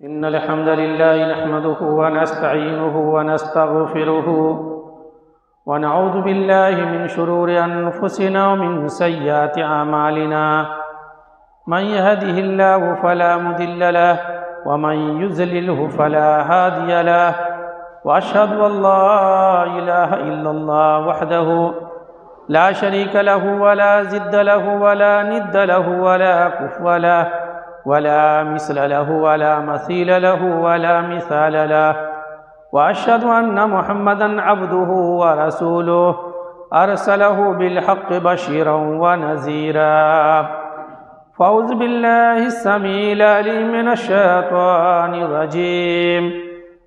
إن الحمد لله نحمده ونستعينه ونستغفره ونعوذ بالله من شرور أنفسنا ومن سيئات أعمالنا من يهده الله فلا مضل له ومن يضلله فلا هادي له وأشهد أن لا إله إلا الله وحده لا شريك له ولا ضد له ولا ند له ولا كفو له ولا مثل له ولا مثيل له ولا مثال له وأشهد أن محمدًا عبده ورسوله أرسله بالحق بشيرًا ونذيرًا فأعوذ بالله السميع العليم من الشيطان الرجيم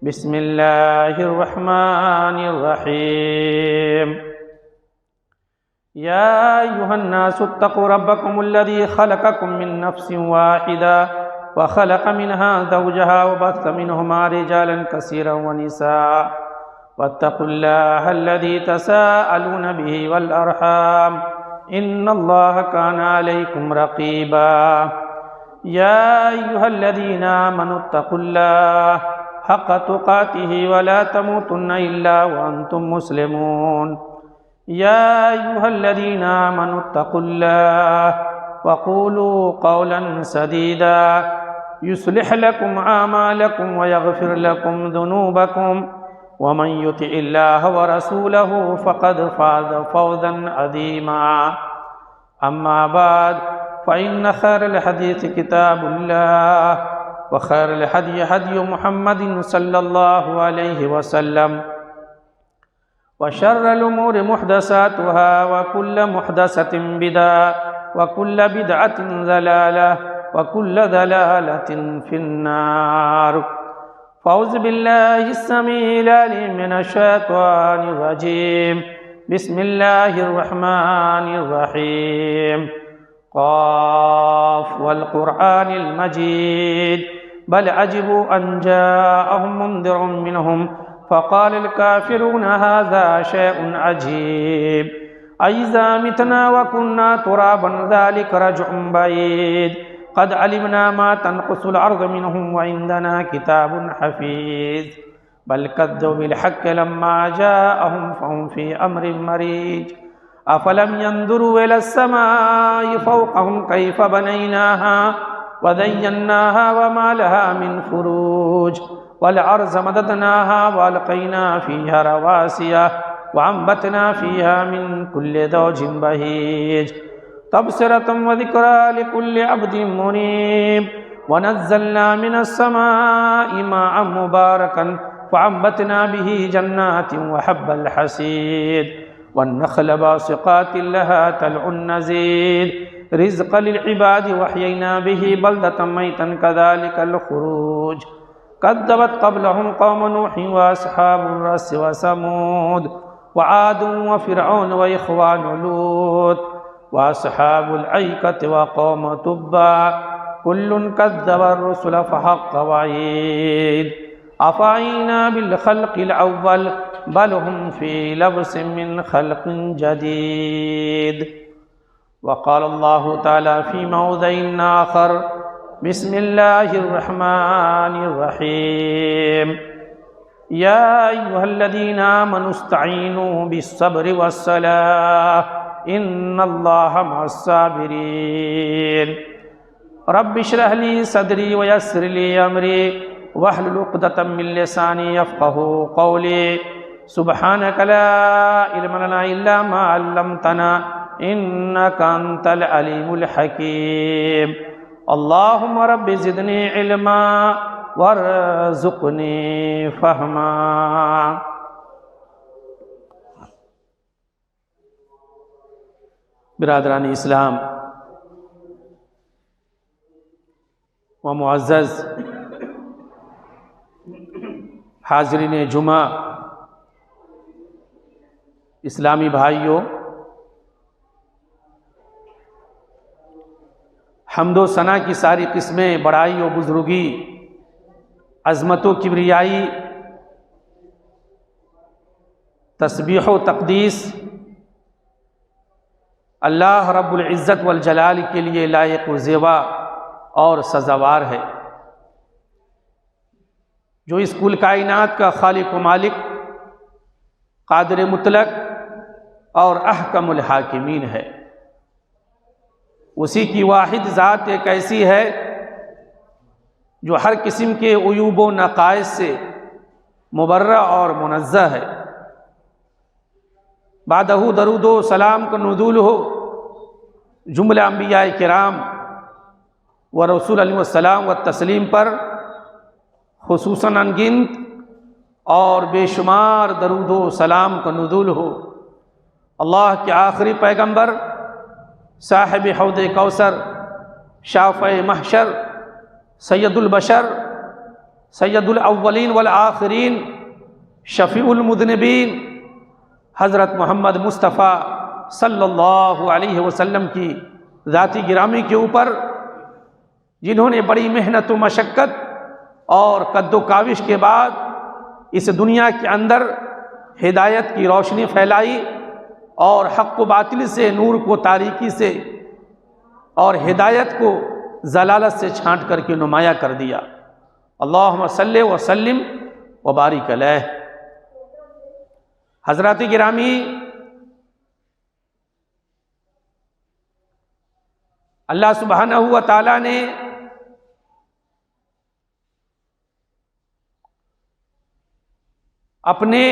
بسم الله الرحمن الرحيم يا أيها الناس اتقوا ربكم الذي خلقكم من نفس واحدة وخلق منها زوجها وبث منهما رجالا كثيرا ونساء واتقوا الله الذي تساءلون به والأرحام إن الله كان عليكم رقيبا يا أيها الذين آمنوا اتقوا الله حق تقاته ولا تموتن إلا وأنتم مسلمون يا أيها الذين آمنوا اتقوا الله وقولوا قولا سديدا يصلح لكم أعمالكم ويغفر لكم ذنوبكم ومن يطع الله ورسوله فقد فاز فوزا عظيما أما بعد فإن خير الحديث كتاب الله وخير الهدي هدي محمد صلى الله عليه وسلم وشر الأمور محدثاتها وكل محدثة بدعة وكل بدعة ضلالة وكل ضلالة في النار فأعوذ بالله السميع العليم من الشيطان الرجيم بسم الله الرحمن الرحيم قاف والقرآن المجيد بل عجبوا أن جاءهم منذر منهم فقال الكافرون هذا شيء عجيب أإذا متنا وكنا ترابا ذلك رجع بعيد قد علمنا ما تنقص الأرض منهم وعندنا كتاب حفيظ بل كذبوا بالحق لما جاءهم فهم في أمر مريج أفلم ينظروا إلى السماء فوقهم كيف بنيناها وزيناها وما لها من فروج والأرض مددناها وألقينا فيها رواسي وأنبتنا فيها من كل زوج بهيج تبصرة وذكرى لكل عبد منيب ونزلنا من السماء ماء مباركا فأنبتنا به جنات وحب الحصيد والنخل باسقات لها طلع نضيد رزقا للعباد وأحيينا به بلدة ميتا كذلك الخروج كذبت قبلهم قوم نوح وأصحاب الرس وثمود وعاد وفرعون وإخوان لوط وأصحاب الأيكة وقوم تبع كل كذب الرسل فحق وعيد أفعينا بالخلق الأول بل هم في لبس من خلق جديد وقال الله تعالى في موضع آخر بسم الله الرحمن الرحيم يا أيها الذين آمنوا استعينوا بالصبر والصلاة إن الله مع الصابرين رب اشرح لي صدري ويسر لي أمري واحلل عقدة من لساني يفقهوا قولي سبحانك لا علم لنا إلا ما علمتنا إنك أنت العليم الحكيم اللهم رب زدني علما وارزقني فهما برادران اسلام و معزز حاضرین جمعہ اسلامی بھائیوں، حمد و ثنا کی ساری قسمیں بڑائی و بزرگی، عظمت و کبریائی، تسبیح و تقدیس اللہ رب العزت والجلال کے لیے لائق و زیبا اور سزاوار ہے۔ جو اس کل کائنات کا خالق و مالک، قادر مطلق اور احکم الحاکمین ہے۔ اسی کی واحد ذات ایک ایسی ہے جو ہر قسم کے عیوب و نقائص سے مبرہ اور منزہ ہے۔ بعدہ درود و سلام کا نزول ہو جملہ انبیاء کرام و رسول علیہ السلام و تسلیم پر، خصوصاً انگنت اور بے شمار درود و سلام کا نزول ہو اللہ کے آخری پیغمبر، صاحب حوض کوثر، شافع محشر، سید البشر، سید الاولین والآخرین، شفیع المذنبین، حضرت محمد مصطفیٰ صلی اللہ علیہ وسلم کی ذاتی گرامی کے اوپر، جنہوں نے بڑی محنت و مشقت اور قد و کاوش کے بعد اس دنیا کے اندر ہدایت کی روشنی پھیلائی اور حق و باطل سے، نور کو تاریکی سے اور ہدایت کو ضلالت سے چھانٹ کر کے نمایاں کر دیا۔ اللہم صلی وسلم وبارک علیہ۔ حضرات گرامی، اللہ سبحانہ و تعالیٰ نے اپنے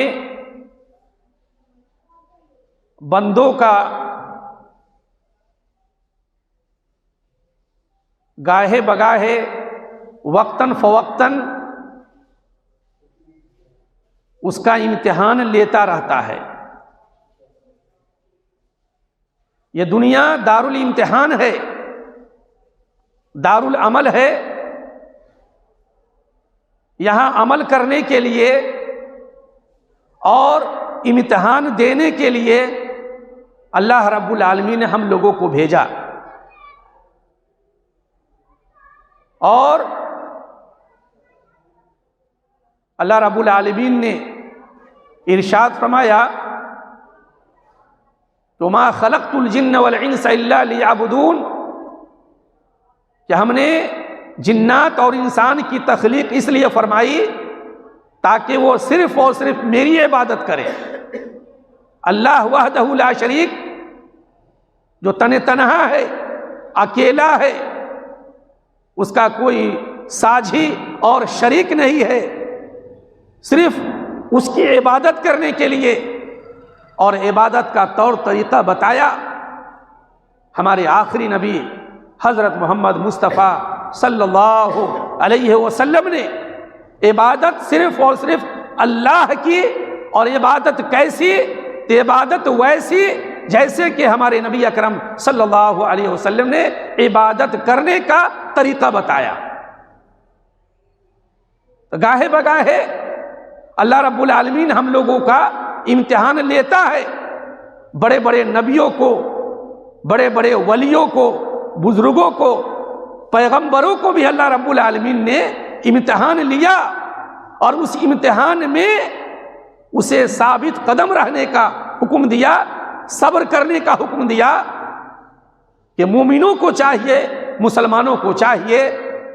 بندوں کا گاہے بگاہے وقتاً فوقتاً اس کا امتحان لیتا رہتا ہے۔ یہ دنیا دار الامتحان ہے، دار العمل ہے۔ یہاں عمل کرنے کے لیے اور امتحان دینے کے لیے اللہ رب العالمین نے ہم لوگوں کو بھیجا، اور اللہ رب العالمین نے ارشاد فرمایا وَمَا خَلَقْتُ الْجِنَّ وَالْإِنسَ إِلَّا لِيَعْبُدُونَ، کہ ہم نے جنات اور انسان کی تخلیق اس لیے فرمائی تاکہ وہ صرف اور صرف میری عبادت کرے۔ اللہ وحدہ لا شریک، جو تنہا ہے، اکیلا ہے، اس کا کوئی ساجھی اور شریک نہیں ہے، صرف اس کی عبادت کرنے کے لیے اور عبادت کا طور طریقہ بتایا ہمارے آخری نبی حضرت محمد مصطفیٰ صلی اللہ علیہ وسلم نے۔ عبادت صرف اور صرف اللہ کی، اور عبادت کیسی؟ عبادت ویسی جیسے کہ ہمارے نبی اکرم صلی اللہ علیہ وسلم نے عبادت کرنے کا طریقہ بتایا۔ گاہے بگاہے اللہ رب العالمین ہم لوگوں کا امتحان لیتا ہے۔ بڑے بڑے نبیوں کو، بڑے بڑے ولیوں کو، بزرگوں کو، پیغمبروں کو بھی اللہ رب العالمین نے امتحان لیا، اور اس امتحان میں اسے ثابت قدم رہنے کا حکم دیا، صبر کرنے کا حکم دیا، کہ مومنوں کو چاہیے، مسلمانوں کو چاہیے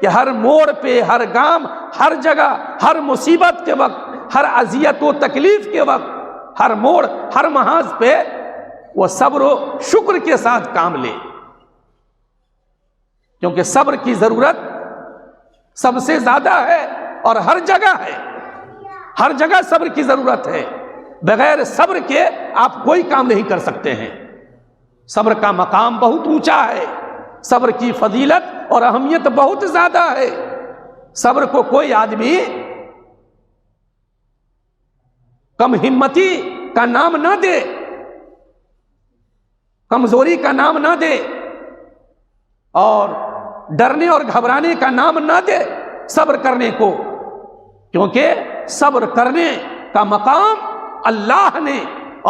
کہ ہر موڑ پہ، ہر گام، ہر جگہ، ہر مصیبت کے وقت، ہر اذیت و تکلیف کے وقت، ہر موڑ، ہر محاذ پہ وہ صبر و شکر کے ساتھ کام لے، کیونکہ صبر کی ضرورت سب سے زیادہ ہے اور ہر جگہ ہے، ہر جگہ صبر کی ضرورت ہے۔ بغیر صبر کے آپ کوئی کام نہیں کر سکتے ہیں۔ صبر کا مقام بہت اونچا ہے، صبر کی فضیلت اور اہمیت بہت زیادہ ہے۔ صبر کو کوئی آدمی کم ہمتی کا نام نہ دے، کمزوری کا نام نہ دے، اور ڈرنے اور گھبرانے کا نام نہ دے صبر کرنے کو، کیونکہ صبر کرنے کا مقام اللہ نے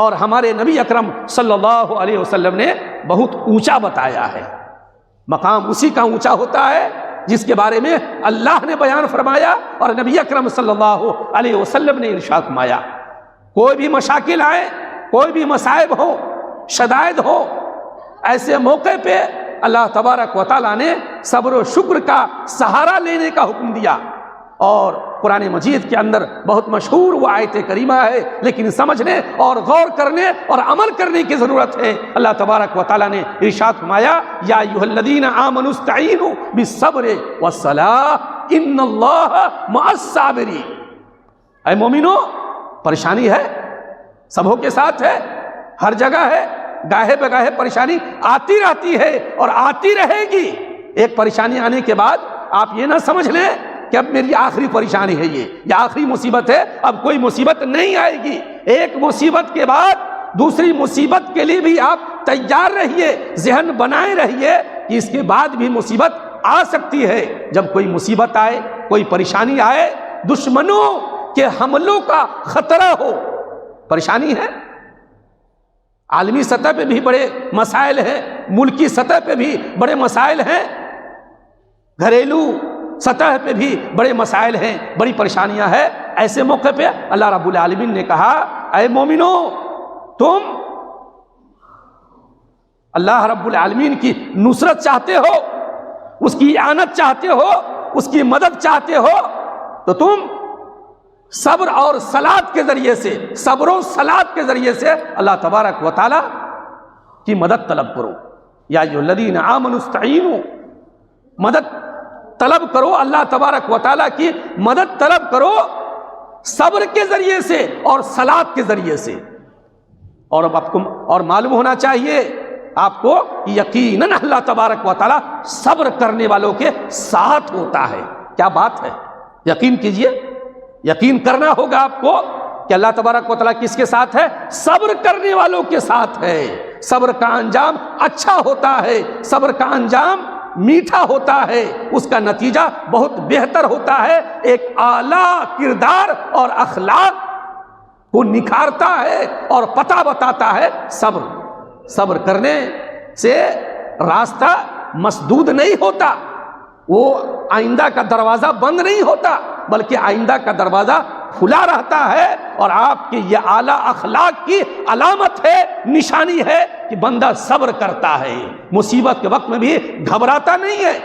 اور ہمارے نبی اکرم صلی اللہ علیہ وسلم نے بہت اونچا بتایا ہے۔ مقام اسی کا اونچا ہوتا ہے جس کے بارے میں اللہ نے بیان فرمایا اور نبی اکرم صلی اللہ علیہ وسلم نے ارشاد فرمایا۔ کوئی بھی مشاکل آئے، کوئی بھی مصائب ہو، شدائد ہو، ایسے موقع پہ اللہ تبارک و تعالیٰ نے صبر و شکر کا سہارا لینے کا حکم دیا۔ اور قرآن مجید کے اندر بہت مشہور وہ آیت کریمہ ہے، لیکن سمجھنے اور غور کرنے اور عمل کرنے کی ضرورت ہے۔ اللہ تبارک و تعالیٰ نے ارشاد فرمایا یا ایھا الذین آمنوا استعینوا بالصبر والصلاۃ ان اللہ مع الصابرین۔ اے مومنو، پریشانی ہے، سبوں کے ساتھ ہے، ہر جگہ ہے، گاہے بگاہے پریشانی آتی رہتی ہے اور آتی رہے گی۔ ایک پریشانی آنے کے بعد آپ یہ نہ سمجھ لیں کہ اب میری آخری پریشانی ہے یہ آخری مصیبت ہے، اب کوئی مصیبت نہیں آئے گی۔ ایک مصیبت کے بعد دوسری مصیبت کے لیے بھی آپ تیار رہیے، ذہن بنائے رہیے کہ اس کے بعد بھی مصیبت آ سکتی ہے۔ جب کوئی مصیبت آئے، کوئی پریشانی آئے، دشمنوں کے حملوں کا خطرہ ہو، پریشانی ہے، عالمی سطح پہ بھی بڑے مسائل ہیں، ملکی سطح پہ بھی بڑے مسائل ہیں، گھریلو سطح پہ بھی بڑے مسائل ہیں، بڑی پریشانیاں ہیں۔ ایسے موقع پہ اللہ رب العالمین نے کہا اے مومنو، تم اللہ رب العالمین کی نصرت چاہتے ہو، اس کی اعانت چاہتے ہو، اس کی مدد چاہتے ہو، تو تم صبر اور صلات کے ذریعے سے، صبر و صلات کے ذریعے سے اللہ تبارک و تعالی کی مدد طلب کرو۔ یا ایھا الذین آمنوا استعینوا، مدد طلب کرو، اللہ تبارک و تعالی کی مدد طلب کرو صبر کے ذریعے سے اور صلات کے ذریعے سے۔ اور اب آپ کو اور معلوم ہونا چاہیے آپ کو یقیناً اللہ تبارک و تعالی صبر کرنے والوں کے ساتھ ہوتا ہے۔ کیا بات ہے، یقین کیجئے، یقین کرنا ہوگا آپ کو کہ اللہ تبارک و تعالیٰ کس کے ساتھ ہے؟ صبر کرنے والوں کے ساتھ ہے۔ صبر کا انجام اچھا ہوتا ہے، صبر کا انجام میٹھا ہوتا ہے، اس کا نتیجہ بہت بہتر ہوتا ہے، ایک اعلیٰ کردار اور اخلاق کو نکھارتا ہے اور پتہ بتاتا ہے صبر۔ صبر کرنے سے راستہ مسدود نہیں ہوتا، وہ آئندہ کا دروازہ بند نہیں ہوتا، بلکہ آئندہ کا دروازہ کھلا رہتا ہے، اور آپ کی یہ اعلیٰ اخلاق کی علامت ہے، نشانی ہے کہ بندہ صبر کرتا ہے، مصیبت کے وقت میں بھی گھبراتا نہیں ہے،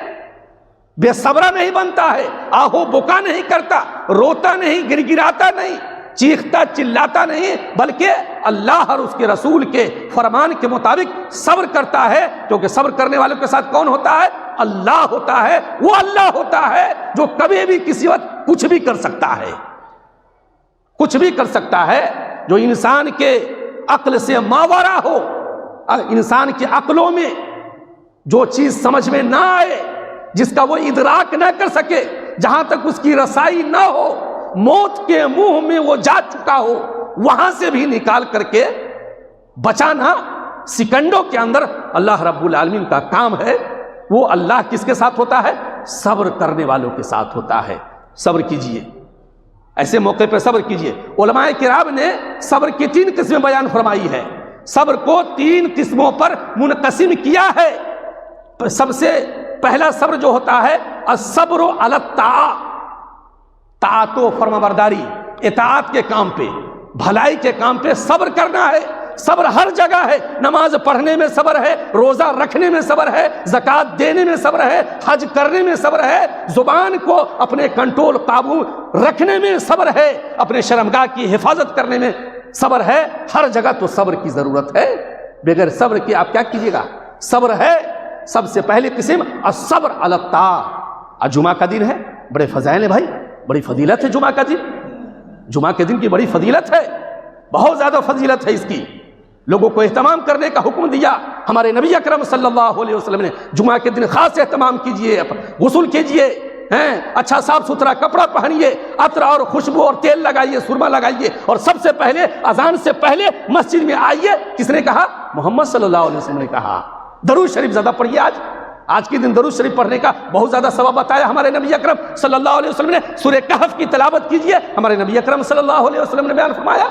بے صبرا نہیں بنتا ہے، آہو بکا نہیں کرتا، روتا نہیں، گر گراتا نہیں، چیختا چلاتا نہیں، بلکہ اللہ اور اس کے رسول کے فرمان کے مطابق صبر کرتا ہے، کیونکہ صبر کرنے والوں کے ساتھ کون ہوتا ہے؟ اللہ ہوتا ہے۔ وہ اللہ ہوتا ہے جو کبھی بھی کسی وقت کچھ بھی کر سکتا ہے، کچھ بھی کر سکتا ہے، جو انسان کے عقل سے ماورا ہو، انسان کی عقلوں میں جو چیز سمجھ میں نہ آئے، جس کا وہ ادراک نہ کر سکے، جہاں تک اس کی رسائی نہ ہو، موت کے منہ میں وہ جا چکا ہو، وہاں سے بھی نکال کر کے بچانا سیکنڈوں کے اندر اللہ رب العالمین کا کام ہے۔ وہ اللہ کس کے ساتھ ہوتا ہے؟ صبر کرنے والوں کے ساتھ ہوتا ہے۔ صبر کیجئے، ایسے موقع پہ صبر کیجئے۔ علماء کرام نے صبر کی 3 قسمیں بیان فرمائی ہے، صبر کو 3 قسموں پر منقسم کیا ہے۔ سب سے پہلا صبر جو ہوتا ہے الصبر علی الطاعۃ، طاعت و فرما برداری، اطاعت کے کام پہ، بھلائی کے کام پہ صبر کرنا ہے۔ صبر ہر جگہ ہے، نماز پڑھنے میں صبر ہے، روزہ رکھنے میں صبر ہے، زکوٰۃ دینے میں صبر ہے، حج کرنے میں صبر ہے، زبان کو اپنے کنٹرول قابو رکھنے میں صبر ہے، اپنے شرمگاہ کی حفاظت کرنے میں صبر ہے۔ ہر جگہ تو صبر کی ضرورت ہے، بغیر صبر کے آپ کیا کیجیے گا؟ صبر ہے سب سے پہلی قسم الصبر علی الطاعۃ۔ آج جمعہ کا دن ہے، بڑے فضائل ہیں بھائی، بڑی فضیلت ہے جمعہ کا دن، جمعہ کے دن کی بڑی فضیلت ہے، بہت زیادہ فضیلت ہے اس کی، لوگوں کو اہتمام کرنے کا حکم دیا ہمارے نبی اکرم صلی اللہ علیہ وسلم نے۔ جمعہ کے دن خاص اہتمام کیجئے، غسل کیجئے، اچھا صاف ستھرا کپڑا پہنیے، عطر اور خوشبو اور تیل لگائیے، سرما لگائیے، اور سب سے پہلے اذان سے پہلے مسجد میں آئیے۔ کس نے کہا؟ محمد صلی اللہ علیہ وسلم نے کہا۔ درود شریف زیادہ پڑھیے، آج کے دن درود شریف پڑھنے کا بہت زیادہ ثواب بتایا ہمارے نبی اکرم صلی اللہ علیہ وسلم نے۔ سورہ کہف کی تلاوت کیجئے، ہمارے نبی اکرم صلی اللہ علیہ وسلم نے بیان فرمایا۔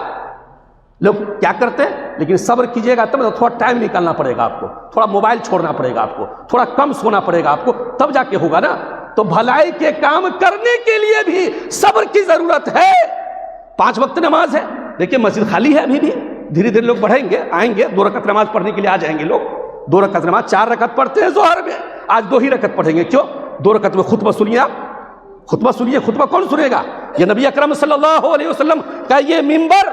لوگ کیا کرتے ہیں؟ لیکن صبر کیجئے گا تب تھوڑا ٹائم نکالنا پڑے گا آپ کو، تھوڑا موبائل چھوڑنا پڑے گا آپ کو، تھوڑا کم سونا پڑے گا آپ کو، تب جا کے ہوگا نا۔ تو بھلائی کے کام کرنے کے لیے بھی صبر کی ضرورت ہے۔ 5 وقت نماز ہے، دیکھیں مسجد خالی ہے ابھی بھی، دھیرے دھیرے لوگ بڑھیں گے، آئیں گے، 2 رکعت نماز پڑھنے کے لیے آ جائیں گے لوگ۔ 2 رکعت نماز 4 رکعت پڑھتے ہیں ظہر میں، آج 2 ہی رکعت پڑھیں گے۔ کیوں؟ 2 رکعت میں خطبہ سنیے آپ، خطبہ سنیے، خطبہ کون سنے گا؟ یہ نبی اکرم صلی اللہ علیہ وسلم کا یہ منبر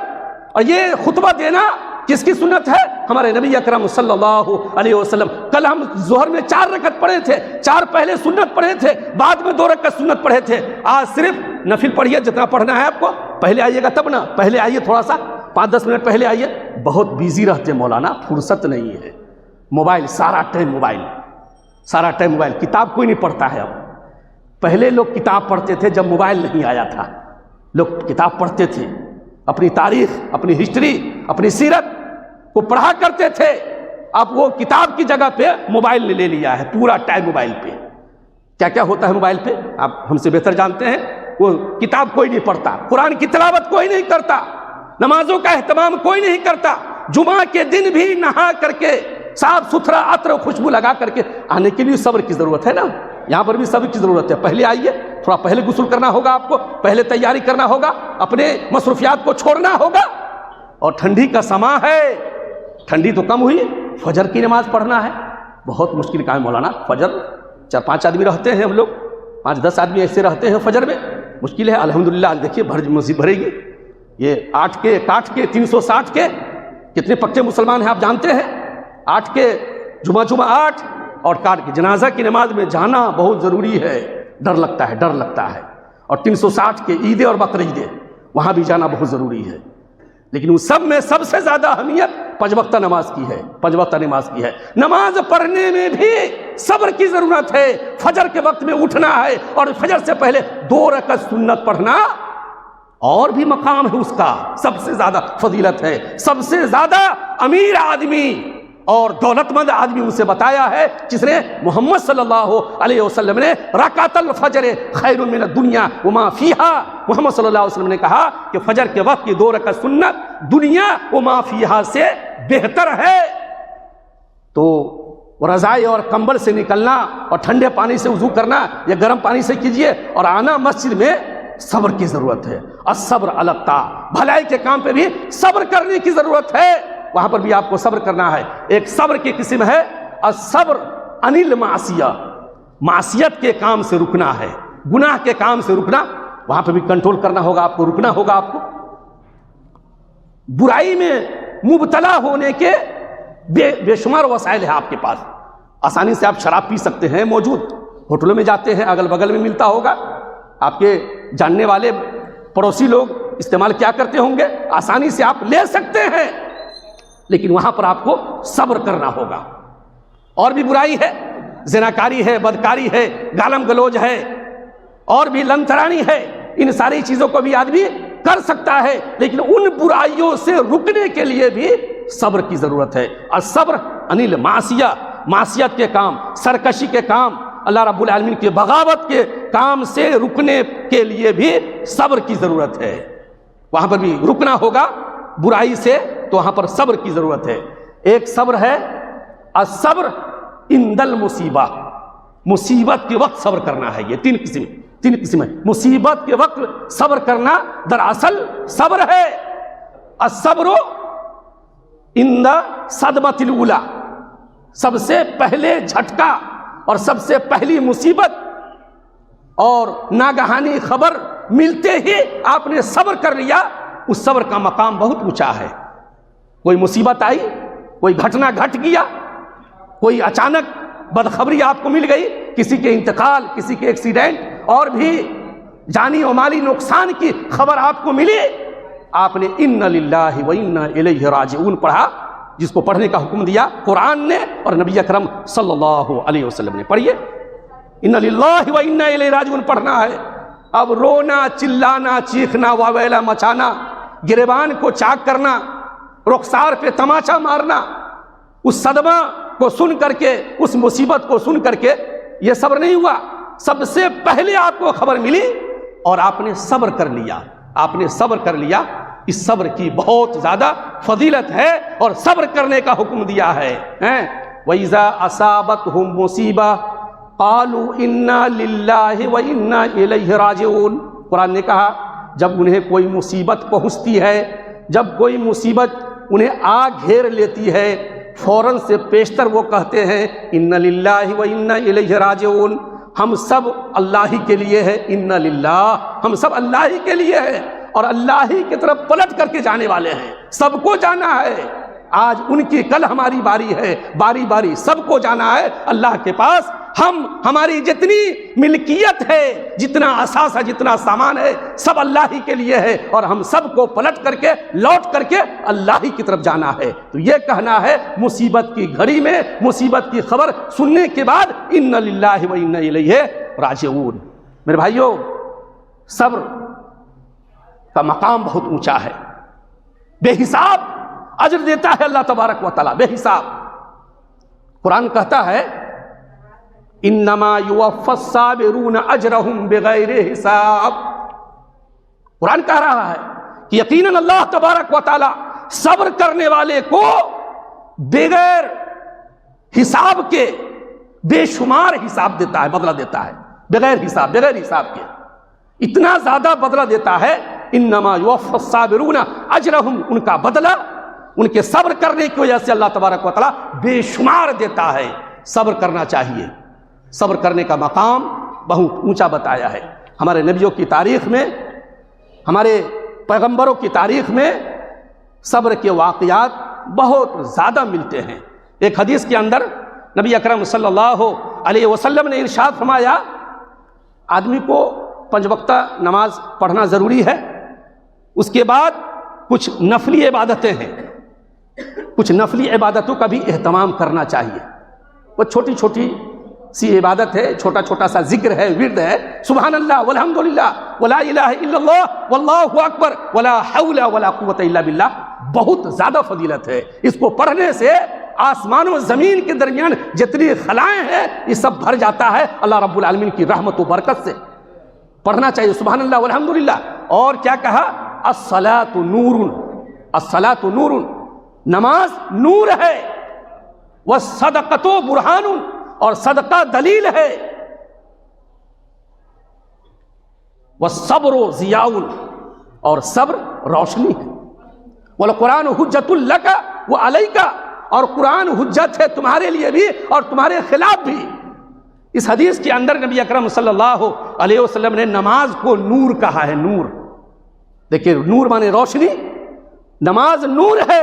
اور یہ خطبہ دینا کس کی سنت ہے؟ ہمارے نبی اکرم صلی اللہ علیہ وسلم. کل ہم ظہر میں 4 رکعت پڑھے تھے، 4 پہلے سنت پڑھے تھے، بعد میں 2 رکعت سنت پڑھے تھے. آج صرف نفل پڑھیے جتنا پڑھنا ہے آپ کو. پہلے آئیے گا تب نا، پہلے آئیے تھوڑا سا 5-10 منٹ پہلے آئیے. بہت بیزی رہتے مولانا، فرصت نہیں ہے. موبائل، سارا ٹائم موبائل، سارا ٹائم موبائل. کتاب کوئی نہیں پڑھتا ہے اب. پہلے لوگ کتاب پڑھتے تھے جب موبائل نہیں آیا تھا. لوگ کتاب پڑھتے تھے، اپنی تاریخ، اپنی ہسٹری، اپنی سیرت کو پڑھا کرتے تھے. اب وہ کتاب کی جگہ پہ موبائل نے لے لیا ہے. پورا ٹائم موبائل پہ. کیا کیا ہوتا ہے موبائل پہ آپ ہم سے بہتر جانتے ہیں. وہ کتاب کوئی نہیں پڑھتا، قرآن کی تلاوت کوئی نہیں کرتا، نمازوں کا اہتمام کوئی نہیں کرتا. جمعہ کے دن بھی نہا کر کے صاف ستھرا عطر و خوشبو لگا کر کے آنے کے لیے صبر کی ضرورت ہے نا. یہاں پر بھی صبر کی ضرورت ہے. پہلے آئیے، تھوڑا پہلے غسل کرنا ہوگا آپ کو، پہلے تیاری کرنا ہوگا، اپنے مصروفیات کو چھوڑنا ہوگا. اور ٹھنڈی کا سماں ہے، ٹھنڈی تو کم ہوئی، فجر کی نماز پڑھنا ہے. بہت مشکل کام ہے مولانا. فجر 4-5 آدمی رہتے ہیں ہم لوگ، 5-10 آدمی ایسے رہتے ہیں فجر میں. مشکل ہے. الحمدللہ دیکھیے مسجد بھرے گی. یہ 8 کے 360 کے کتنے پکے مسلمان ہیں آپ جانتے ہیں. 8 کے جمعہ 8 اور کاٹ کے جنازہ کی نماز میں جانا بہت ضروری ہے. ڈر لگتا ہے، ڈر لگتا ہے. اور 360 کے عیدیں اور بقرعیدیں وہاں بھی جانا بہت ضروری ہے. لیکن ان سب میں سب سے زیادہ اہمیت 5 وقتہ نماز کی ہے. 5 وقتہ نماز کی ہے. نماز پڑھنے میں بھی صبر کی ضرورت ہے. فجر کے وقت میں اٹھنا ہے اور فجر سے پہلے 2 رکعت سنت پڑھنا اور بھی مقام ہے اس کا. سب سے زیادہ فضیلت ہے. سب سے زیادہ امیر آدمی اور دولت مند آدمی اسے بتایا ہے جس نے محمد صلی اللہ علیہ وسلم نے رکعت الفجر خیر من الدنیا وما فیہا. محمد صلی اللہ علیہ وسلم نے کہا کہ فجر کے وقت کی 2 رکعت سنت دنیا وما فیہا سے بہتر ہے. تو رضائی اور کمبل سے نکلنا اور ٹھنڈے پانی سے وضو کرنا یا گرم پانی سے کیجئے اور آنا مسجد میں، صبر کی ضرورت ہے. الصبر علی الطاعۃ، بھلائی کے کام پہ بھی صبر کرنے کی ضرورت ہے. وہاں پر بھی آپ کو صبر کرنا ہے. ایک صبر کی قسم ہے الصبر عن المعصیہ، معصیت کے کام سے رکنا ہے، گناہ کے کام سے رکنا. وہاں پہ بھی کنٹرول کرنا ہوگا آپ کو، رکنا ہوگا آپ کو. برائی میں مبتلا ہونے کے بے شمار وسائل ہیں آپ کے پاس. آسانی سے آپ شراب پی سکتے ہیں، موجود ہوٹلوں میں جاتے ہیں، اگل بغل میں ملتا ہوگا. آپ کے جاننے والے پڑوسی لوگ استعمال کیا کرتے ہوں گے، آسانی سے آپ لے سکتے ہیں. لیکن وہاں پر آپ کو صبر کرنا ہوگا. اور بھی برائی ہے، زناکاری ہے، بدکاری ہے، گالم گلوج ہے، اور بھی لنترانی ہے. ان ساری چیزوں کو بھی آدمی کر سکتا ہے، لیکن ان برائیوں سے رکنے کے لیے بھی صبر کی ضرورت ہے. الصبر عن المعصیہ، معصیت کے کام، سرکشی کے کام، اللہ رب العالمین کے بغاوت کے کام سے رکنے کے لیے بھی صبر کی ضرورت ہے. وہاں پر بھی رکنا ہوگا برائی سے، تو وہاں پر صبر کی ضرورت ہے. ایک صبر ہے الصبر عند المصیبہ، مصیبت کے وقت صبر کرنا ہے. یہ 3 قسم ہے. مصیبت کے وقت صبر کرنا دراصل صبر ہے. الصبر عند صدمۃ الاولی، سب سے پہلے جھٹکا اور سب سے پہلی مصیبت اور ناگہانی خبر ملتے ہی آپ نے صبر کر لیا، اس صبر کا مقام بہت اونچا ہے. کوئی مصیبت آئی، کوئی گھٹنا گھٹ گیا، کوئی اچانک بدخبری آپ کو مل گئی، کسی کے انتقال، کسی کے ایکسیڈنٹ اور بھی جانی و مالی نقصان کی خبر آپ کو ملی، آپ نے ان للہ و انا الیہ راجعون پڑھا، جس کو پڑھنے کا حکم دیا قرآن نے اور نبی اکرم صلی اللہ علیہ وسلم نے. پڑھیے ان للہ و انا الیہ راجعون پڑھنا ہے. اب رونا، چلانا، چیخنا، واویلا مچانا، گریبان کو چاک کرنا، رخسار پہ تماچا مارنا، اس صدمہ کو سن کر کے، اس مصیبت کو سن کر کے یہ صبر نہیں ہوا. سب سے پہلے آپ کو خبر ملی اور آپ نے صبر کر لیا. آپ نے صبر کر لیا. اس صبر کی بہت زیادہ فضیلت ہے اور صبر کرنے کا حکم دیا ہے. وَإِذَا أَصَابَتْهُمْ مُصِيبَةٌ قَالُوا إِنَّا لِلَّهِ وَإِنَّا إِلَيْهِ راجعون. قرآن نے کہا جب انہیں کوئی مصیبت پہنچتی ہے، جب کوئی مصیبت انہیں آ گھیر لیتی ہے، فوراً سے پیشتر وہ کہتے ہیں اِنَّ لِلَّهِ وَإِنَّا إِلَيْهِ راجعون. ہم سب اللہ ہی کے لیے ہے، ان للہ، ہم سب اللہ ہی کے لیے ہے اور اللہ ہی کی طرف پلٹ کر کے جانے والے ہیں، سب کو جانا ہے۔ آج ان کی، کل ہماری باری ہے، باری باری سب کو جانا ہے اللہ کے پاس۔ ہماری جتنی ملکیت ہے، جتنا اثاثہ، جتنا سامان ہے، سب اللہ ہی کے لیے ہے اور ہم سب کو پلٹ کر کے، لوٹ کر کے اللہ ہی کی طرف جانا ہے۔ تو یہ کہنا ہے مصیبت کی گھڑی میں، مصیبت کی خبر سننے کے بعد ان للہ و انا الیہ راجعون۔ میرے بھائیوں، صبر کا مقام بہت اونچا ہے، بے حساب اجر دیتا ہے اللہ تبارک و تعالیٰ، بے حساب۔ قرآن کہتا ہے انما یوفی الصابرون اجرہم بغیر حساب۔ قرآن کہہ رہا ہے کہ یقیناً اللہ تبارک و تعالیٰ صبر کرنے والے کو بغیر حساب کے بے شمار حساب دیتا ہے، بدلہ دیتا ہے، بغیر حساب، بغیر حساب کے اتنا زیادہ بدلہ دیتا ہے۔ انما یوفی الصابرون اجرہم، ان کا بدلہ ان کے صبر کرنے کی وجہ سے اللہ تبارک و تعالیٰ بے شمار دیتا ہے۔ صبر کرنا چاہیے، صبر کرنے کا مقام بہت اونچا بتایا ہے۔ ہمارے نبیوں کی تاریخ میں، ہمارے پیغمبروں کی تاریخ میں صبر کے واقعات بہت زیادہ ملتے ہیں۔ ایک حدیث کے اندر نبی اکرم صلی اللہ علیہ وسلم نے ارشاد فرمایا، آدمی کو 5 وقتہ نماز پڑھنا ضروری ہے، اس کے بعد کچھ نفلی عبادتیں ہیں، کچھ نفلی عبادتوں کا بھی اہتمام کرنا چاہیے۔ وہ چھوٹی چھوٹی سی عبادت ہے، چھوٹا چھوٹا سا ذکر ہے، ورد ہے، سبحان اللہ والحمدللہ ولا الہ الا اللہ واللہ اکبر ولا حول ولا قوت الا باللہ، بہت زیادہ فضیلت ہے۔ اس کو پڑھنے سے آسمان و زمین کے درمیان جتنی خلائیں ہیں یہ سب بھر جاتا ہے اللہ رب العالمین کی رحمت و برکت سے۔ پڑھنا چاہیے سبحان اللہ والحمدللہ۔ اور کیا کہا؟ الصلاۃ نور، الصلاۃ نور، نماز نور ہے، والصدقۃ برہان، اور صدقہ دلیل ہے، والصبر ضیاء، اور صبر روشنی ہے، والقرآن حجۃ لک وعلیک، اور قرآن حجت ہے تمہارے لیے بھی اور تمہارے خلاف بھی۔ اس حدیث کے اندر نبی اکرم صلی اللہ علیہ وسلم نے نماز کو نور کہا ہے، نور۔ دیکھیں نور مانے روشنی، نماز نور ہے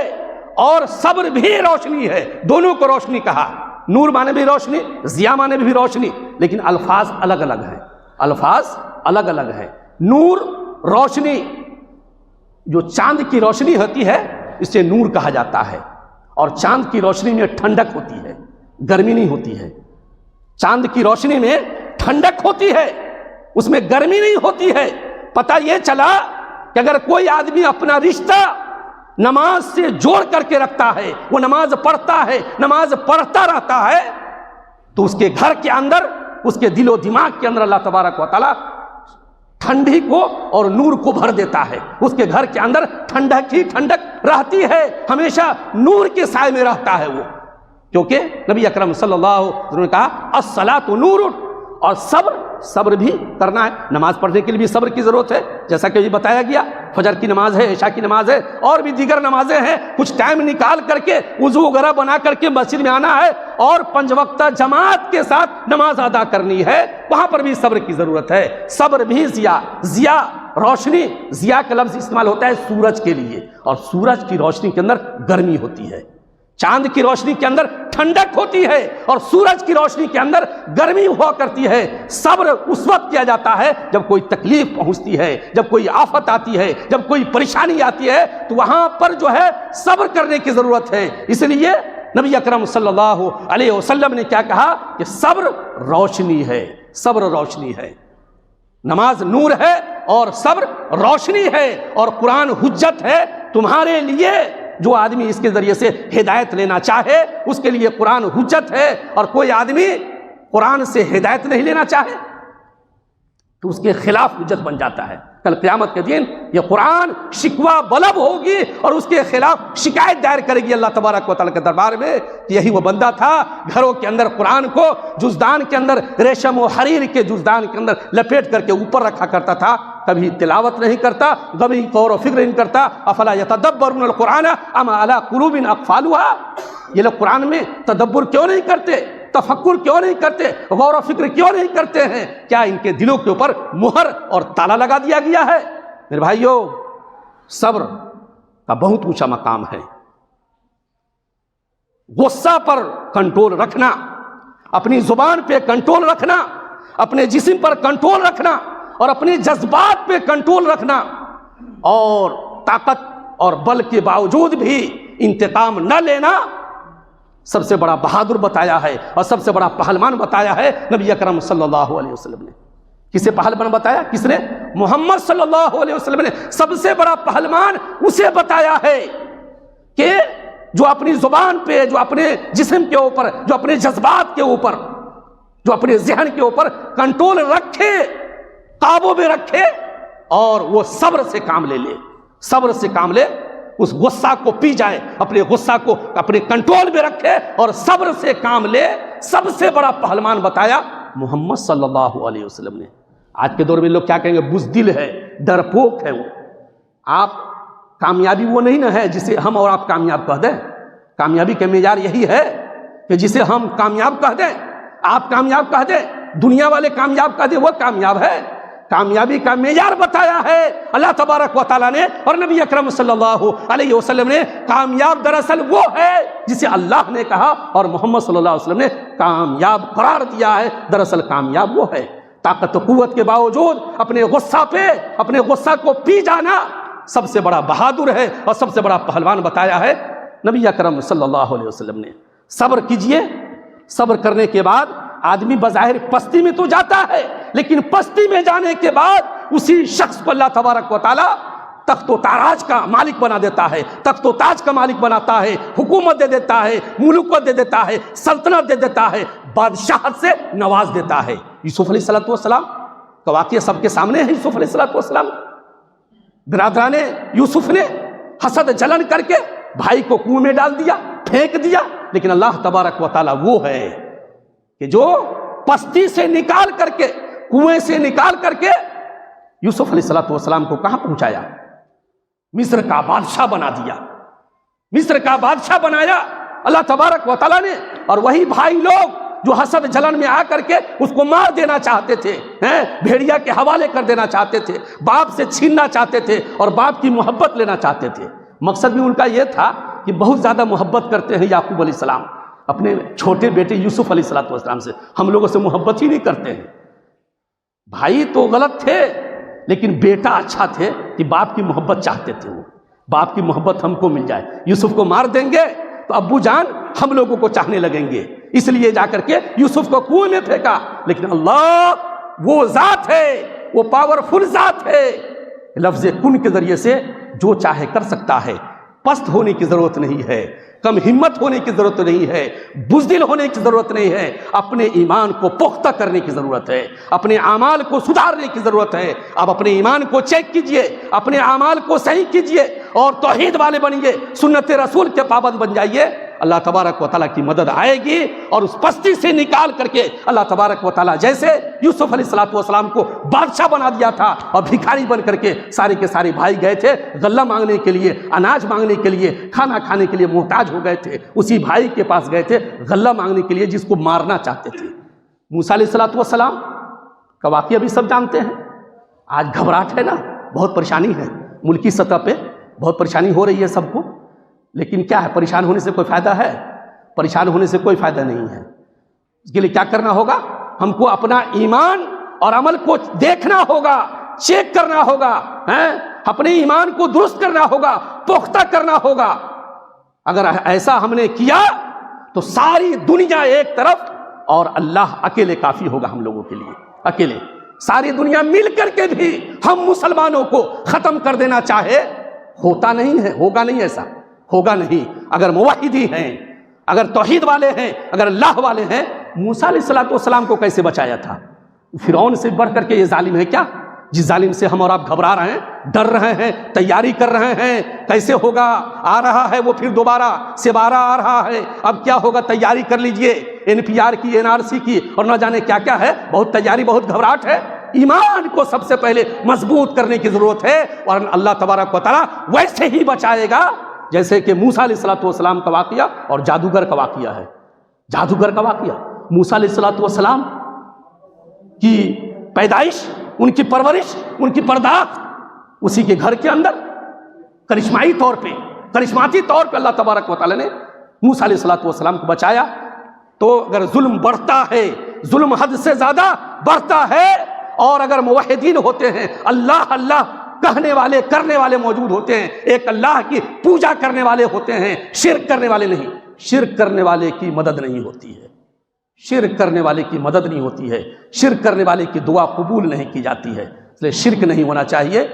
اور صبر بھی روشنی ہے، دونوں کو روشنی کہا۔ نور مانے بھی روشنی، ضیاء مانے بھی روشنی، لیکن الفاظ الگ الگ ہیں، الفاظ الگ الگ ہیں۔ نور روشنی، جو چاند کی روشنی ہوتی ہے اسے نور کہا جاتا ہے، اور چاند کی روشنی میں ٹھنڈک ہوتی ہے، گرمی نہیں ہوتی ہے۔ چاند کی روشنی میں ٹھنڈک ہوتی ہے، اس میں گرمی نہیں ہوتی ہے۔ پتہ یہ چلا کہ اگر کوئی آدمی اپنا رشتہ نماز سے جوڑ کر کے رکھتا ہے، وہ نماز پڑھتا ہے، نماز پڑھتا رہتا ہے، تو اس کے گھر کے اندر، اس کے دل و دماغ کے اندر اللہ تبارک و تعالیٰ ٹھنڈی کو اور نور کو بھر دیتا ہے۔ اس کے گھر کے اندر ٹھنڈک ہی ٹھنڈک رہتی ہے، ہمیشہ نور کے سائے میں رہتا ہے وہ، کیونکہ نبی اکرم صلی اللہ علیہ وسلم نے کہا الصلاۃ نور۔ اور صبر بھی کرنا ہے، نماز پڑھنے کے لیے بھی صبر کی ضرورت ہے، جیسا کہ یہ بتایا گیا، فجر کی نماز ہے، عشاء کی نماز ہے، اور بھی دیگر نمازیں ہیں۔ کچھ ٹائم نکال کر کے وضو وغیرہ بنا کر کے مسجد میں آنا ہے اور 5 وقتہ جماعت کے ساتھ نماز ادا کرنی ہے، وہاں پر بھی صبر کی ضرورت ہے۔ صبر بھی ضیاء روشنی، ضیاء کا لفظ استعمال ہوتا ہے سورج کے لیے، اور سورج کی روشنی کے اندر گرمی ہوتی ہے، چاند کی روشنی کے اندر ٹھنڈک ہوتی ہے، اور سورج کی روشنی کے اندر گرمی ہوا کرتی ہے۔ صبر اس وقت کیا جاتا ہے جب کوئی تکلیف پہنچتی ہے، جب کوئی آفت آتی ہے، جب کوئی پریشانی آتی ہے، تو وہاں پر جو ہے صبر کرنے کی ضرورت ہے۔ اس لیے نبی اکرم صلی اللہ علیہ وسلم نے کیا کہا کہ صبر روشنی ہے، صبر روشنی ہے، نماز نور ہے اور صبر روشنی ہے، اور قرآن حجت ہے تمہارے لیے۔ جو آدمی اس کے ذریعے سے ہدایت لینا چاہے اس کے لیے قرآن حجت ہے، اور کوئی آدمی قرآن سے ہدایت نہیں لینا چاہے تو اس کے خلاف حجت بن جاتا ہے۔ کل قیامت کے دن یہ قرآن شکوہ بلب ہوگی اور اس کے خلاف شکایت دائر کرے گی اللہ تبارک و تعالیٰ کے دربار میں کہ یہی وہ بندہ تھا گھروں کے اندر قرآن کو جزدان کے اندر، ریشم و حریر کے جزدان کے اندر لپیٹ کر کے اوپر رکھا کرتا تھا، کبھی تلاوت نہیں کرتا، کبھی غور و فکر نہیں کرتا۔ افلا یتدبرون القرآن ام علی قلوب اقفالها، یہ لوگ قرآن میں تدبر کیوں نہیں کرتے؟ تفکر کیوں نہیں کرتے, غور و فکر کیوں نہیں کرتے ہیں؟ کیا ان کے دلوں کے اوپر مہر اور تالا لگا دیا گیا ہے؟ میرے بھائیوں, صبر کا بہت اونچا مقام ہے. غصہ پر کنٹرول رکھنا, اپنی زبان پہ کنٹرول رکھنا, اپنے جسم پر کنٹرول رکھنا اور اپنے جذبات پہ کنٹرول رکھنا, اور طاقت اور بل کے باوجود بھی انتقام نہ لینا, سب سے بڑا بہادر بتایا ہے اور سب سے بڑا پہلوان بتایا ہے نبی اکرم صلی اللہ علیہ وسلم نے. کسے پہلوان بتایا؟ کس نے؟ محمد صلی اللہ علیہ وسلم نے. سب سے بڑا پہلوان اسے بتایا ہے کہ جو اپنی زبان پہ, جو اپنے جسم کے اوپر, جو اپنے جذبات کے اوپر, جو اپنے ذہن کے اوپر کنٹرول رکھے, قابو میں رکھے, اور وہ صبر سے کام لے لے, صبر سے کام لے, اس غصہ کو پی جائے, اپنے غصہ کو اپنے کنٹرول میں رکھے اور صبر سے کام لے. سب سے بڑا پہلوان بتایا محمد صلی اللہ علیہ وسلم نے. آج کے دور میں لوگ کیا کہیں گے؟ بزدل ہے, ڈرپوک ہے. وہ آپ کامیابی وہ نہیں نہ ہے جسے ہم اور آپ کامیاب کہہ دیں. کامیابی کا معیار یہی ہے کہ جسے ہم کامیاب کہہ دیں, آپ کامیاب کہہ دیں, دنیا والے کامیاب کہہ دیں, وہ کامیاب ہے. کامیابی کا معیار بتایا ہے اللہ تبارک و تعالیٰ نے اور نبی اکرم صلی اللہ علیہ وسلم نے. کامیاب دراصل وہ ہے جسے اللہ نے کہا اور محمد صلی اللہ علیہ وسلم نے کامیاب قرار دیا ہے. دراصل کامیاب وہ ہے طاقت و قوت کے باوجود اپنے غصہ پہ, اپنے غصہ کو پی جانا. سب سے بڑا بہادر ہے اور سب سے بڑا پہلوان بتایا ہے نبی اکرم صلی اللہ علیہ وسلم نے. صبر کیجئے. صبر کرنے کے بعد آدمی بظاہر پستی میں تو جاتا ہے, لیکن پستی میں جانے کے بعد اسی شخص کو اللہ تبارک و تعالی تخت و تاراج کا مالک بنا دیتا ہے, تخت و تاج کا مالک بناتا ہے, حکومت دے دیتا ہے, ملوکت دے دیتا ہے, سلطنت دے دیتا ہے, بادشاہت سے نواز دیتا ہے. یوسف علیہ السلام کا واقعہ سب کے سامنے ہے. یوسف علیہ السلام برادران یوسف نے حسد جلن کر کے بھائی کو کنویں میں ڈال دیا, پھینک دیا, لیکن اللہ تبارک و تعالی وہ ہے کہ جو پستی سے نکال کر کے, کنویں سے نکال کر کے یوسف علیہ السلام کو کہاں پہنچایا؟ مصر کا بادشاہ بنا دیا, مصر کا بادشاہ بنایا اللہ تبارک و تعالیٰ نے. اور وہی بھائی لوگ جو حسد جلن میں آ کر کے اس کو مار دینا چاہتے تھے, بھیڑیا کے حوالے کر دینا چاہتے تھے, باپ سے چھیننا چاہتے تھے اور باپ کی محبت لینا چاہتے تھے. مقصد بھی ان کا یہ تھا کہ بہت زیادہ محبت کرتے ہیں یعقوب علیہ السلام اپنے چھوٹے بیٹے یوسف علیہ السلام سے, ہم لوگوں سے محبت ہی نہیں کرتے ہیں. بھائی تو غلط تھے لیکن بیٹا اچھا تھے کہ باپ کی محبت چاہتے تھے. وہ باپ کی محبت ہم کو مل جائے, یوسف کو مار دیں گے تو ابو جان ہم لوگوں کو چاہنے لگیں گے, اس لیے جا کر کے یوسف کو کنویں میں پھینکا. لیکن اللہ وہ ذات ہے, وہ پاورفل ذات ہے, لفظ کن کے ذریعے سے جو چاہے کر سکتا ہے. پست ہونے کی ضرورت نہیں ہے, کم ہمت ہونے کی ضرورت نہیں ہے, بزدل ہونے کی ضرورت نہیں ہے. اپنے ایمان کو پختہ کرنے کی ضرورت ہے, اپنے اعمال کو سدھارنے کی ضرورت ہے. آپ اپنے ایمان کو چیک کیجئے, اپنے اعمال کو صحیح کیجئے اور توحید والے بنیے, سنت رسول کے پابند بن جائیے. اللہ تبارک و تعالیٰ کی مدد آئے گی اور اس پستی سے نکال کر کے اللہ تبارک و تعالیٰ جیسے یوسف علیہ السلام کو بادشاہ بنا دیا تھا اور بھکاری بن کر کے سارے کے سارے بھائی گئے تھے غلہ مانگنے کے لیے, اناج مانگنے کے لیے, کھانا کھانے کے لیے محتاج ہو گئے تھے, اسی بھائی کے پاس گئے تھے غلہ مانگنے کے لیے جس کو مارنا چاہتے تھے. موسیٰ علیہ السلام کا واقعہ بھی سب جانتے ہیں. آج گھبراہٹ ہے نا, بہت پریشانی ہے, ملکی سطح پہ بہت پریشانی ہو رہی ہے سب کو. لیکن کیا ہے, پریشان ہونے سے کوئی فائدہ ہے؟ پریشان ہونے سے کوئی فائدہ نہیں ہے. اس کے لیے کیا کرنا ہوگا؟ ہم کو اپنا ایمان اور عمل کو دیکھنا ہوگا, چیک کرنا ہوگا, اپنے ایمان کو درست کرنا ہوگا, پختہ کرنا ہوگا. اگر ایسا ہم نے کیا تو ساری دنیا ایک طرف اور اللہ اکیلے کافی ہوگا ہم لوگوں کے لیے. اکیلے ساری دنیا مل کر کے بھی ہم مسلمانوں کو ختم کر دینا چاہے ہوتا نہیں ہے, ہوگا نہیں, ایسا ہوگا نہیں. اگر موحدی ہیں, اگر توحید والے ہیں, اگر اللہ والے ہیں, موسیٰ علیہ السلام کو کیسے بچایا تھا؟ فرعون سے بڑھ کر کے یہ ظالم ہے کیا جس ظالم سے ہم اور آپ گھبرا رہے ہیں, ڈر رہے ہیں, تیاری کر رہے ہیں, کیسے ہوگا, آ رہا ہے وہ پھر دوبارہ سے 12 آ رہا ہے, اب کیا ہوگا, تیاری کر لیجئے, NPR کی, NRC کی اور نہ جانے کیا کیا ہے, بہت تیاری, بہت گھبراہٹ ہے. ایمان کو سب سے پہلے مضبوط کرنے کی ضرورت ہے اور اللہ تبارک و تعالیٰ ویسے ہی بچائے گا جیسے کہ موسیٰ علیہ السلام کا واقعہ اور جادوگر کا واقعہ ہے. جادوگر کا واقعہ, موسیٰ علیہ السلام کی پیدائش، ان کی پرورش، ان کی پرداخت اسی کے گھر کے اندر کرشمائی طور پہ، کرشماتی طور پہ اللہ تبارک و تعالیٰ نے موسیٰ علیہ السلام کو بچایا۔ تو اگر ظلم بڑھتا ہے، ظلم حد سے زیادہ بڑھتا ہے، اور اگر موحدین ہوتے ہیں، اللہ اللہ کہنے والے کرنے والے موجود ہوتے ہیں، ایک اللہ کی پوجا کرنے والے ہوتے ہیں، شرک کرنے والے نہیں، شرک کرنے والے کی مدد نہیں ہوتی ہے، شرک کرنے والے کی مدد نہیں ہوتی ہے، شرک کرنے والے کی دعا قبول نہیں کی جاتی ہے۔ اس لیے شرک نہیں ہونا چاہیے۔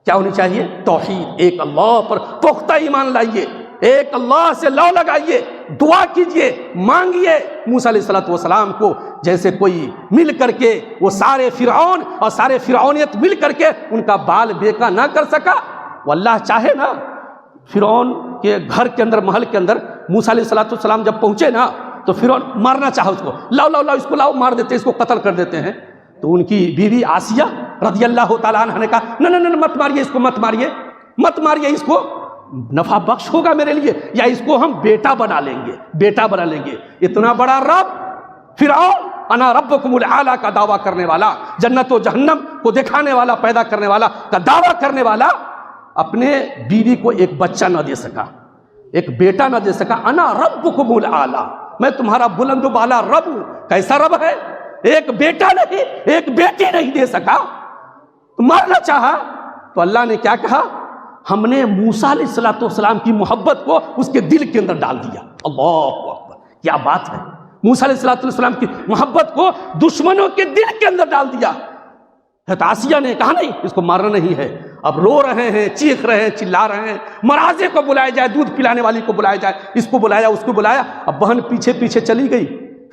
کیا ہونی چاہیے؟ توحید، ایک اللہ پر پختہ ایمان لائیے، ایک اللہ سے لو لگائیے، دعا کیجئے، مانگیے۔ موسیٰ علیہ السلام کو جیسے کوئی مل کر کے وہ سارے فرعون اور سارے فرعونیت مل کر کے ان کا بال بیکا نہ کر سکا، وہ اللہ چاہے نا فرعون کے گھر کے اندر، محل کے اندر موسیٰ علیہ السلام جب پہنچے نا تو فرعون مارنا چاہا اس کو، لاؤ اس کو لاؤ، مار دیتے، اس کو قتل کر دیتے ہیں۔ تو ان کی بیوی آسیہ رضی اللہ تعالیٰ عنہ نے کہا نہ مت ماریے اس کو، مت ماریے اس کو، نفع بخش ہوگا میرے لیے، یا اس کو ہم بیٹا بنا لیں گے۔ اتنا بڑا رب فرعون، انا ربکم الاعلی کا دعویٰ کرنے والا، جنت و جہنم کو دکھانے والا، پیدا کرنے والا کا دعویٰ کرنے والا، اپنے بیوی کو ایک بچہ نہ دے سکا، ایک بیٹا نہ دے سکا۔ انا ربکم الاعلی، میں تمہارا بلند و بالا رب ہوں۔ کیسا رب ہے؟ ایک بیٹا نہیں، ایک بیٹی نہیں دے سکا، تو مارنا چاہا۔ تو اللہ نے کیا کہا؟ ہم نے موسیٰ علیہ السلام کی محبت کو اس کے دل کے اندر ڈال دیا۔ اللہ اکبر، کیا بات ہے! موسیٰ علیہ السلام کی محبت کو دشمنوں کے دل کے اندر ڈال دیا۔ حضرت آسیہ نے کہا نہیں، اس کو مارنا نہیں ہے۔ اب رو رہے ہیں، چیخ رہے ہیں، چلا رہے ہیں، مرازے کو بلایا جائے، دودھ پلانے والی کو بلایا جائے، اس کو بلایا، اس کو بلایا۔ اب بہن پیچھے پیچھے چلی گئی،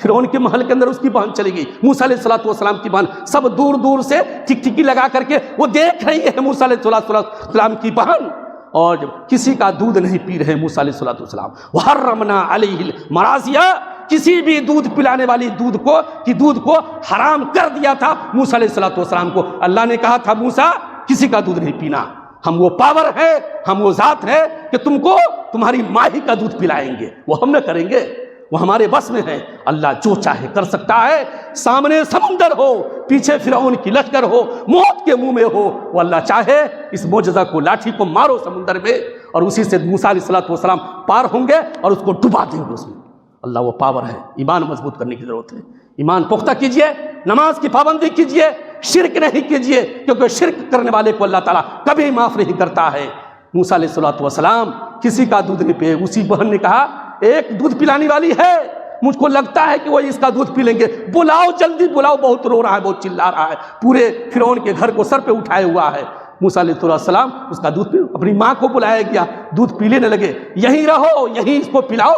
فرعون کے محل کے اندر اس کی بہن چلی گئی، موسیٰ علیہ السلام کی بہن، سب دور دور سے ٹھکی لگا کر کے وہ دیکھ رہی ہے موسیٰ علیہ السلام کی بہن، اور کسی کا دودھ نہیں پی رہے موسیٰ علیہ السلام۔ وحرمنا علیہ المراضیہ، کسی بھی دودھ پلانے والی دودھ کو حرام کر دیا تھا موسیٰ علیہ السلام کو۔ اللہ نے کہا تھا موسیٰ کسی کا دودھ نہیں پینا، ہم وہ پاور ہے، ہم وہ ذات ہے کہ تم کو تمہاری ماں ہی کا دودھ پلائیں گے، وہ ہم نہ کریں گے، وہ ہمارے بس میں ہے۔ اللہ جو چاہے کر سکتا ہے، سامنے سمندر ہو، پیچھے فرعون کی لشکر ہو، موت کے منہ میں ہو، وہ اللہ چاہے اس معجزہ کو، لاٹھی کو مارو سمندر میں، اور اسی سے موسیٰ علیہ السلام پار ہوں گے اور اس کو ڈبا دیں گے اس میں۔ اللہ وہ پاور ہے۔ ایمان مضبوط کرنے کی ضرورت ہے، ایمان پختہ کیجئے، نماز کی پابندی کیجئے، شرک نہیں کیجئے، کیونکہ شرک کرنے والے کو اللہ تعالیٰ کبھی معاف نہیں کرتا ہے۔ موسیٰ علیہ السلام کسی کا دودھ نہیں پیے۔ اسی بہن نے کہا ایک دودھ پلانے والی ہے، مجھ کو لگتا ہے کہ وہ اس کا دودھ پی لیں گے، بلاؤ جلدی بلاؤ، بہت رو رہا ہے، بہت چلا رہا ہے، پورے فرعون کے گھر کو سر پہ اٹھائے ہوا ہے۔ موسیٰ علیہ السلام اس کا دودھ پی، اپنی ماں کو بلایا گیا، دودھ پی لینے لگے۔ یہیں رہو، یہیں اس کو پلاؤ،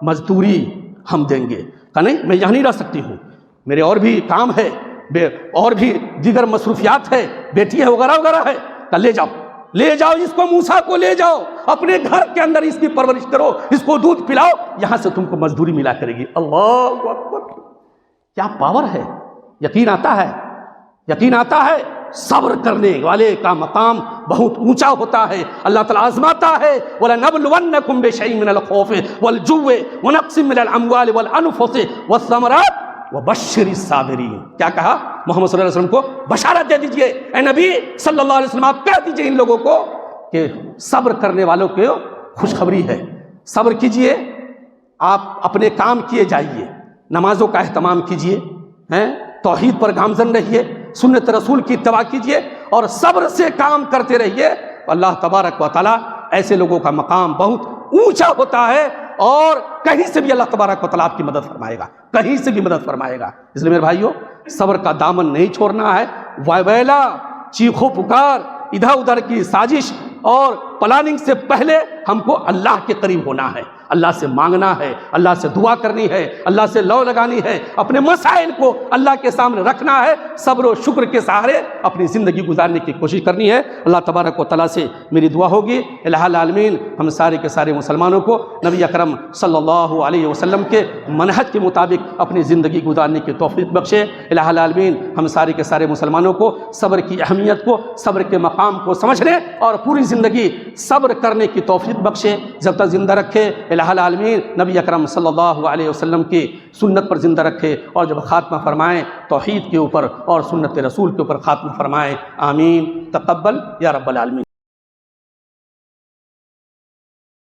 مزدوری ہم دیں گے۔ کہا نہیں، میں یہاں نہیں رہ سکتی ہوں، میرے اور بھی کام ہے، اور بھی دیگر مصروفیات ہے، بیٹی ہے وغیرہ وغیرہ ہے۔ کہا لے جاؤ اس کو، موسیٰ کو لے جاؤ، اپنے گھر کے اندر اس کی پرورش کرو، اس کو دودھ پلاؤ، یہاں سے تم کو مزدوری ملا کرے گی۔ اللہ اکبر، کیا پاور ہے! یقین آتا ہے صبر کرنے والے کا مقام بہت اونچا ہوتا ہے۔ اللہ تعالیٰ آزماتا ہے، وَلَنَبْلُوَنَّكُمْ بِشَيْءٍ مِّنَ الْخَوْفِ وَالْجُوعِ وَنَقْصٍ مِّنَ الْأَمْوَالِ وَالْأَنفُسِ وَالثَّمَرَاتِ وَبَشِّرِ الصَّابِرِينَ۔ کیا کہا؟ محمد صلی اللہ علیہ وسلم کو بشارت دے دیجئے، اے نبی صلی اللہ علیہ وسلم آپ کہہ دیجئے ان لوگوں کو کہ صبر کرنے والوں کو خوشخبری ہے، صبر کیجئے، آپ اپنے کام کیے جائیے، نمازوں کا اہتمام کیجئے، توحید پر گامزن رہیے، سنت رسول کی اتباع کیجئے، اور صبر سے کام کرتے رہیے۔ اللہ تبارک و تعالیٰ ایسے لوگوں کا مقام بہت اونچا ہوتا ہے، اور کہیں سے بھی اللہ تبارک و تعالیٰ آپ کی مدد فرمائے گا، کہیں سے بھی مدد فرمائے گا۔ اس لیے میرے بھائیوں، صبر کا دامن نہیں چھوڑنا ہے۔ ویلا، چیخو پکار، ادھر ادھر کی سازش اور پلاننگ سے پہلے ہم کو اللہ کے قریب ہونا ہے، اللہ سے مانگنا ہے، اللہ سے دعا کرنی ہے، اللہ سے لو لگانی ہے، اپنے مسائل کو اللہ کے سامنے رکھنا ہے، صبر و شکر کے سہارے اپنی زندگی گزارنے کی کوشش کرنی ہے۔ اللہ تبارک و تعالیٰ سے میری دعا ہوگی الہ العالمین ہم سارے کے سارے مسلمانوں کو نبی اکرم صلی اللہ علیہ وسلم کے منہج کے مطابق اپنی زندگی گزارنے کی توفیق بخشے۔ الہ العالمین ہم سارے کے سارے مسلمانوں کو صبر کی اہمیت کو، صبر کے مقام کو سمجھنے اور پوری زندگی صبر کرنے کی توفیق بخشے، جب تک زندہ رکھے۔ الہ الہ العالمین نبی اکرم صلی اللہ علیہ وسلم کی سنت پر زندہ رکھے، اور جب خاتمہ فرمائیں توحید کے اوپر اور سنت رسول کے اوپر خاتمہ فرمائیں، آمین۔ تقبل یا رب العالمین۔